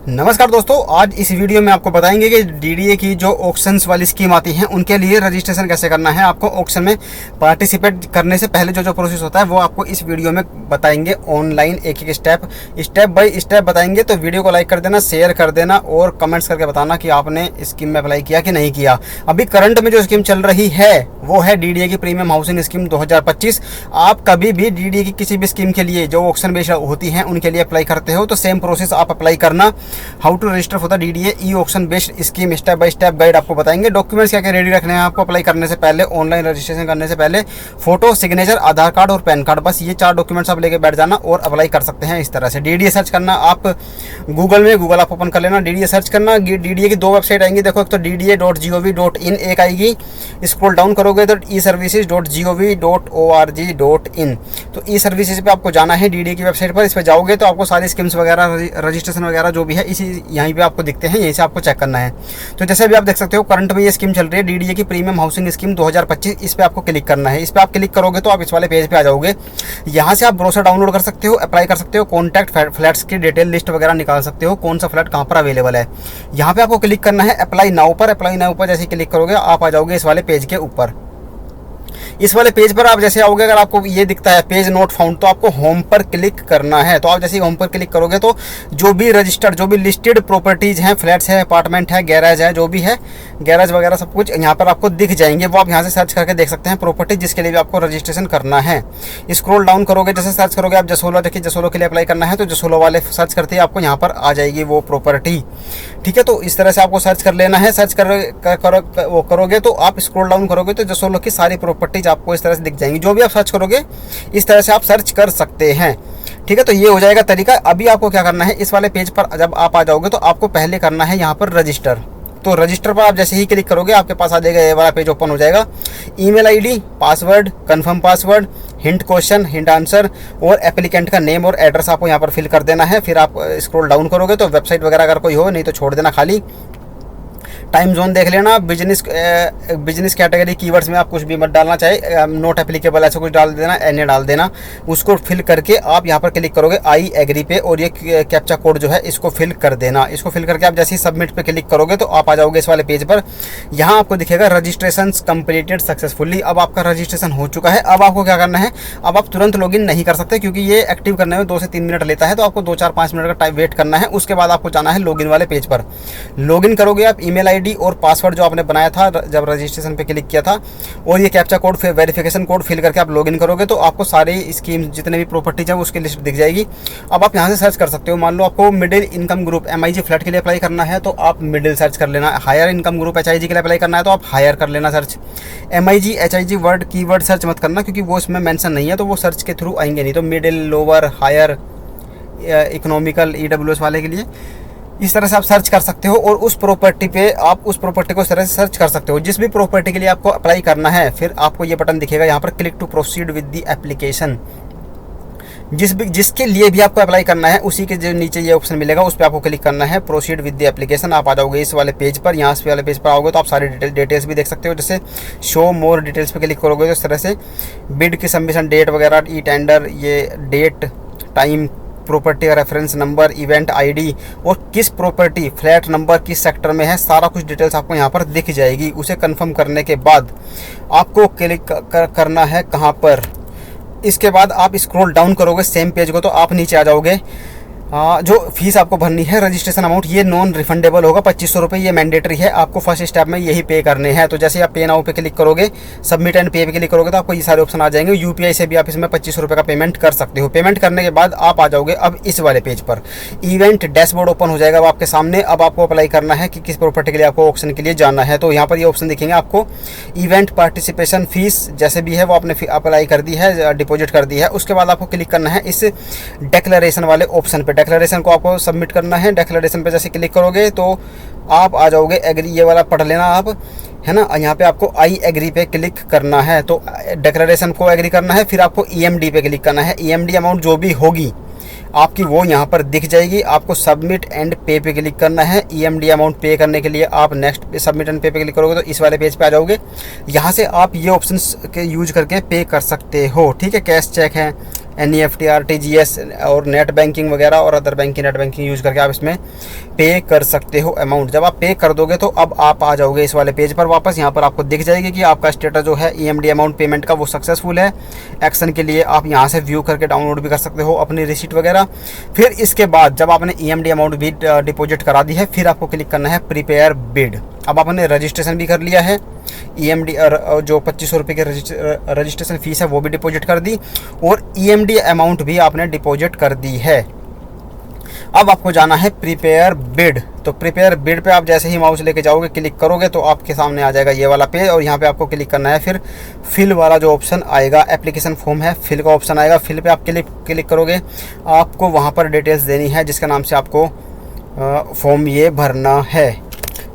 नमस्कार दोस्तों, आज इस वीडियो में आपको बताएंगे कि डीडीए की जो ऑक्शंस वाली स्कीम आती है उनके लिए रजिस्ट्रेशन कैसे करना है। आपको ऑक्शन में पार्टिसिपेट करने से पहले जो प्रोसेस होता है वो आपको इस वीडियो में बताएंगे। ऑनलाइन एक एक स्टेप बाय स्टेप बताएंगे। तो वीडियो को लाइक कर देना, शेयर कर देना और कमेंट्स करके बताना कि आपने स्कीम में अप्लाई किया कि नहीं किया। अभी करंट में जो स्कीम चल रही है वो है डीडीए की प्रीमियम हाउसिंग स्कीम 2025। आप कभी भी डीडीए की किसी भी स्कीम के लिए जो ऑक्शन बेस्ड होती हैं उनके लिए अप्लाई करते हो तो सेम प्रोसेस आप अप्लाई करना। How to register for the DDA e auction based scheme step by step guide आपको बताएंगे। डॉक्यूमेंट्स क्या क्या रेडी रखने हैं आपको अप्लाई करने से पहले, ऑनलाइन रजिस्ट्रेशन करने से पहले। फोटो, सिग्नेचर, आधार कार्ड और पैन कार्ड, बस ये 4 डॉक्यूमेंट्स आप लेके बैठ जाना और अप्लाई कर सकते हैं। इस तरह से डीडीए सर्च करना, आप गूगल आप ओपन कर लेना, डीडीए सर्च करना। डीडीए की 2 वेबसाइट आएंगी, देखो एक तो dda.gov.in एक आएगी, स्क्रॉल डाउन करोगे तो eservices.gov.org.in। तो ई सर्विसेज पे आपको जाना है डीडीए की वेबसाइट पर। इस पर जाओगे तो आपको सारी स्कीम्स वगैरह, रजिस्ट्रेशन वगैरह जो भी है इसी यहीं पे आपको दिखते हैं, यहीं से आपको चेक करना है। तो जैसे अभी आप देख सकते हो करंट में ये स्कीम चल रही है डीडीए की प्रीमियम हाउसिंग स्कीम 2025। इस पे आपको क्लिक करना है। इस पे आप क्लिक करोगे तो आप इस वाले पेज पे आ जाओगे। यहाँ से आप ब्रोशर डाउनलोड कर सकते हो, अप्लाई कर सकते हो, कॉन्टैक्ट फ्लैट्स की डिटेल लिस्ट वगैरह निकाल सकते हो, कौन सा फ्लैट कहाँ पर अवेलेबल है। यहाँ पे आपको क्लिक करना है अप्लाई नाउ पर। अप्लाई नाउ पर जैसे क्लिक करोगे आप आ जाओगे इस वाले पेज के ऊपर। इस वाले पेज पर आप जैसे आओगे, अगर आपको ये दिखता है पेज नोट फाउंड, तो आपको होम पर क्लिक करना है। तो आप जैसे होम पर क्लिक करोगे तो जो भी रजिस्टर्ड, जो भी लिस्टेड प्रॉपर्टीज हैं, फ्लैट्स है, अपार्टमेंट है, गैराज है, जो भी है, गैराज वगैरह सब कुछ यहाँ पर आपको दिख जाएंगे। वो आप यहाँ से सर्च करके देख सकते हैं प्रॉपर्टी जिसके लिए भी आपको रजिस्ट्रेशन करना है। स्क्रॉल डाउन करोगे, जैसे सर्च करोगे आप जसोला, देखिए जसोला के लिए अप्लाई करना है तो जसोला वाले सर्च करते ही आपको यहाँ पर आ जाएगी वो प्रॉपर्टी। ठीक है, तो इस तरह से आपको सर्च कर लेना है। सर्च करोगे तो आप स्क्रॉल डाउन करोगे तो जसोला की सारी प्रॉपर्टीज आपको इस तरह से दिख जाएंगी। जो भी आप सर्च करोगे इस तरह से आप सर्च कर सकते हैं। ठीक है, तो ये हो जाएगा तरीका। अभी आपको क्या करना है, इस वाले पेज पर जब आप आ जाओगे तो आपको पहले करना है यहाँ पर रजिस्टर। तो रजिस्टर पर आप जैसे ही क्लिक करोगे आपके पास आ जाएगा, ये वाला पेज ओपन हो जाएगा। Email ID, password, confirm password, hint question, hint answer और एप्लीकेंट का नेम और एड्रेस आपको यहाँ पर फिल कर देना है। फिर आप स्क्रॉल डाउन करोगे तो वेबसाइट वगैरह अगर कोई हो, नहीं तो छोड़ देना खाली। टाइम जोन देख लेना। बिजनेस कैटेगरी कीवर्ड्स में आप कुछ भी मत डालना, चाहे नॉट एप्लीकेबल ऐसा कुछ डाल देना, एन डाल देना। उसको फिल करके आप यहाँ पर क्लिक करोगे आई एग्री पे और ये कैप्चा कोड जो है इसको फिल कर देना। इसको फिल करके आप जैसे ही सबमिट पे क्लिक करोगे तो आप आ जाओगे इस वाले पेज पर। यहाँ आपको दिखेगा रजिस्ट्रेशन कंप्लीटेड सक्सेसफुली। अब आपका रजिस्ट्रेशन हो चुका है। अब आपको क्या करना है, अब आप तुरंत लॉगिन नहीं कर सकते क्योंकि ये एक्टिव करने में 2 से 3 मिनट लेता है। तो आपको 2-4-5 मिनट का टाइम वेट करना है। उसके बाद आपको जाना है लॉगिन वाले पेज पर। लॉगिन करोगे आप, ईमेल आईडी और पासवर्ड जो आपने बनाया था जब रजिस्ट्रेशन पे क्लिक किया था और ये कैप्चा कोड, फिर वेरिफिकेशन कोड फिल करके आप लॉगिन करोगे तो आपको सारी स्कीम जितने भी प्रॉपर्टीज है उसकी लिस्ट दिख जाएगी। अब आप यहाँ से सर्च कर सकते हो। मान लो आपको middle income group MIG flat के लिए अप्लाई करना है तो आप मिडिल सर्च कर लेना। हायर इनकम ग्रुप HIG के लिए अप्लाई करना है तो आप हायर कर लेना search. MIG HIG word keyword search मत करना क्योंकि वो इसमें मेंशन नहीं है, तो वो सर्च के थ्रू आएंगे नहीं। तो middle, lower, higher, economical, EWS वाले के लिए इस तरह से आप सर्च कर सकते हो और उस प्रॉपर्टी पे आप उस प्रॉपर्टी को इस तरह से सर्च कर सकते हो। जिस भी प्रॉपर्टी के लिए आपको अप्लाई करना है फिर आपको ये बटन दिखेगा यहाँ पर, click to proceed with the application. जिसके लिए भी आपको अप्लाई करना है उसी के जो नीचे ये ऑप्शन मिलेगा उस पर आपको क्लिक करना है, प्रोसीड विद द एप्लीकेशन। आप आ जाओगे इस वाले पेज पर। यहाँ से वाले पेज पर आओगे तो आप सारी डिटेल्स भी देख सकते हो। जैसे शो मोर डिटेल्स पे क्लिक करोगे तो इस तरह से बिड की सबमिशन डेट वगैरह, ई टेंडर, ये डेट, टाइम, प्रॉपर्टी का रेफरेंस नंबर, इवेंट आईडी और किस प्रॉपर्टी, फ्लैट नंबर, किस सेक्टर में है, सारा कुछ डिटेल्स आपको यहाँ पर दिख जाएगी। उसे कंफर्म करने के बाद आपको क्लिक करना है कहाँ पर, इसके बाद आप स्क्रॉल डाउन करोगे सेम पेज को तो आप नीचे आ जाओगे। जो फीस आपको भरनी है, रजिस्ट्रेशन अमाउंट, ये नॉन रिफंडेबल होगा, 2500 रुपये। ये मैंडेटरी है, आपको फर्स्ट स्टेप में यही पे करने हैं। तो जैसे आप पे नाउ पे क्लिक करोगे, सबमिट एंड पे पे क्लिक करोगे तो आपको ये सारे ऑप्शन आ जाएंगे। UPI से भी आप इसमें 2500 रुपये का पेमेंट कर सकते हो। पेमेंट करने के बाद आप आ जाओगे अब इस वाले पेज पर। इवेंट डैशबोर्ड ओपन हो जाएगा अब आपके सामने। अब आपको अप्लाई करना है कि किस प्रॉपर्टी के लिए आपको ऑप्शन के लिए जाना है। तो यहाँ पर ये ऑप्शन दिखेंगे आपको। इवेंट पार्टिसिपेशन फीस जैसे भी है वो आपने अप्लाई कर दी है, डिपॉजिट कर दी है। उसके बाद आपको क्लिक करना है इस डिक्लेरेशन वाले ऑप्शन पर। डिक्लेरेशन को आपको सबमिट करना है। डिक्लेरेशन पे जैसे क्लिक करोगे तो आप आ जाओगे एग्री, ये वाला पढ़ लेना आप, है ना। यहाँ पे आपको आई एग्री पे क्लिक करना है। तो डिक्लेरेशन को एग्री करना है। फिर आपको EMD पे क्लिक करना है। EMD अमाउंट जो भी होगी आपकी वो यहाँ पर दिख जाएगी। आपको सबमिट एंड पे पे क्लिक करना है। EMD अमाउंट पे करने के लिए आप नेक्स्ट पे सबमिट एंड पे पे क्लिक करोगे तो इस वाले पेज पे आ जाओगे। यहाँ से आप ये ऑप्शंस के यूज करके पे कर सकते हो। ठीक है, कैश चेक है, NEFT, RTGS और नेट बैंकिंग वगैरह और other banking net banking use करके आप इसमें पे कर सकते हो अमाउंट। जब आप पे कर दोगे तो अब आप आ जाओगे इस वाले पेज पर वापस। यहाँ पर आपको दिख जाएगी कि आपका स्टेटस जो है EMD अमाउंट पेमेंट का वो सक्सेसफुल है। एक्शन के लिए आप यहाँ से व्यू करके डाउनलोड भी कर सकते हो अपनी रिसीट वगैरह। फिर इसके बाद जब आपने EMD अमाउंट भी डिपॉजिट करा दी है, फिर आपको क्लिक करना है प्रिपेयर बिड। अब आपने रजिस्ट्रेशन भी कर लिया है, EMD जो 2500 रुपये की रजिस्ट्रेशन फ़ीस है वो भी डिपॉजिट कर दी और EMD अमाउंट भी आपने डिपॉजिट कर दी है। अब आपको जाना है प्रिपेयर बिड। तो प्रिपेयर बिड पे आप जैसे ही माउस लेके जाओगे, क्लिक करोगे तो आपके सामने आ जाएगा ये वाला पेज और यहाँ पे आपको क्लिक करना है। फिर फिल वाला जो ऑप्शन आएगा, एप्लीकेशन फॉर्म है, फिल का ऑप्शन आएगा। फिल पे आप क्लिक करोगे, आपको वहाँ पर डिटेल्स देनी है जिसके नाम से आपको फॉर्म ये भरना है।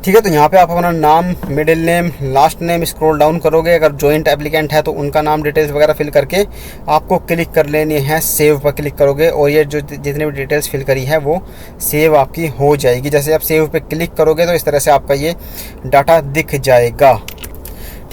ठीक है, तो यहाँ पे आप अपना नाम, middle name, last name scroll down करोगे। अगर जॉइंट एप्लीकेंट है तो उनका नाम, डिटेल्स वगैरह फिल करके आपको क्लिक कर लेनी है। सेव पर क्लिक करोगे और ये जो जितने भी डिटेल्स फिल करी है वो सेव आपकी हो जाएगी। जैसे आप सेव पे क्लिक करोगे तो इस तरह से आपका ये डाटा दिख जाएगा।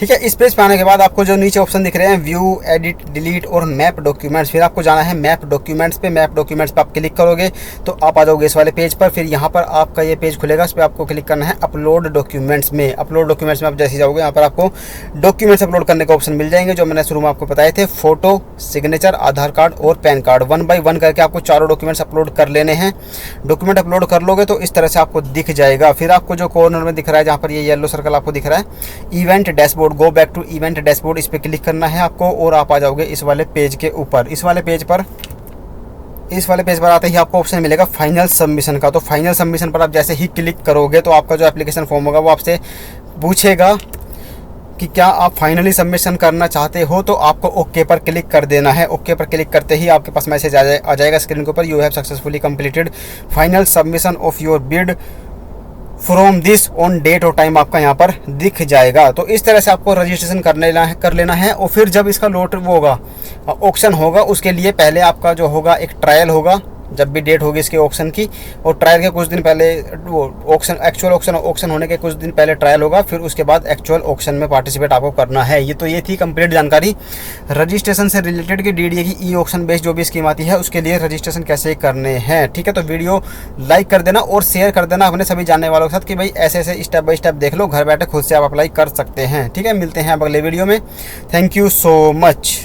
ठीक है, इस पेज पे आने के बाद आपको जो नीचे ऑप्शन दिख रहे हैं व्यू, एडिट, डिलीट और मैप डॉक्यूमेंट्स, फिर आपको जाना है मैप डॉक्यूमेंट्स पे। मैप डॉक्यूमेंट्स पे आप क्लिक करोगे तो आप आ जाओगे इस वाले पेज पर। फिर यहाँ पर आपका ये पेज खुलेगा, इस पर आपको क्लिक करना है अपलोड डॉक्यूमेंट्स में। अपलोड डॉक्यूमेंट्स में आप जैसे जाओगे यहाँ पर आपको डॉक्यूमेंट्स अपलोड करने का ऑप्शन मिल जाएंगे जो मैंने शुरू में आपको बताए थे। फोटो, सिग्नेचर, आधार कार्ड और पैन कार्ड, 1 बाय 1 करके आपको चारों डॉक्यूमेंट्स अपलोड कर लेने हैं। डॉक्यूमेंट अपलोड कर लोगे तो इस तरह से आपको दिख जाएगा। फिर आपको जो कॉर्नर में दिख रहा है, जहाँ पर ये येलो सर्कल आपको दिख रहा है, event dashboard, go back to event dashboard, इस पे क्लिक करना है आपको और आप आ जाओगे इस वाले पेज के ऊपर। इस वाले पेज पर आते ही आपको ऑप्शन मिलेगा फाइनल सबमिशन का। तो फाइनल सबमिशन पर आप जैसे ही क्लिक करोगे तो आपका जो एप्लीकेशन फॉर्म होगा वो आपसे पूछेगा कि क्या आप फाइनली सबमिशन करना चाहते हो, तो आपको ओके पर क्लिक कर देना है। ओके पर क्लिक करते ही आपके पास मैसेज आ जाएगा स्क्रीन के ऊपर, you have successfully completed final submission of your bid from this on date और टाइम आपका यहाँ पर दिख जाएगा। तो इस तरह से आपको रजिस्ट्रेशन कर लेना है। और फिर जब इसका वो होगा, ऑक्शन होगा, उसके लिए पहले आपका जो होगा एक ट्रायल होगा। जब भी डेट होगी इसके ऑक्शन की, और ट्रायल के कुछ दिन पहले वो एक्चुअल ऑक्शन होने के कुछ दिन पहले ट्रायल होगा, फिर उसके बाद एक्चुअल ऑक्शन में पार्टिसिपेट आपको करना है। ये थी कंप्लीट जानकारी रजिस्ट्रेशन से रिलेटेड की DDA की ई ऑक्शन बेस्ड जो भी स्कीम आती है उसके लिए रजिस्ट्रेशन कैसे करने हैं। ठीक है, तो वीडियो लाइक कर देना और शेयर कर देना अपने सभी जानने वालों के साथ कि भाई ऐसे स्टेप बाय स्टेप देख लो, घर बैठे खुद से आप अप्लाई कर सकते हैं। ठीक है, मिलते हैं अब अगले वीडियो में। Thank you so much.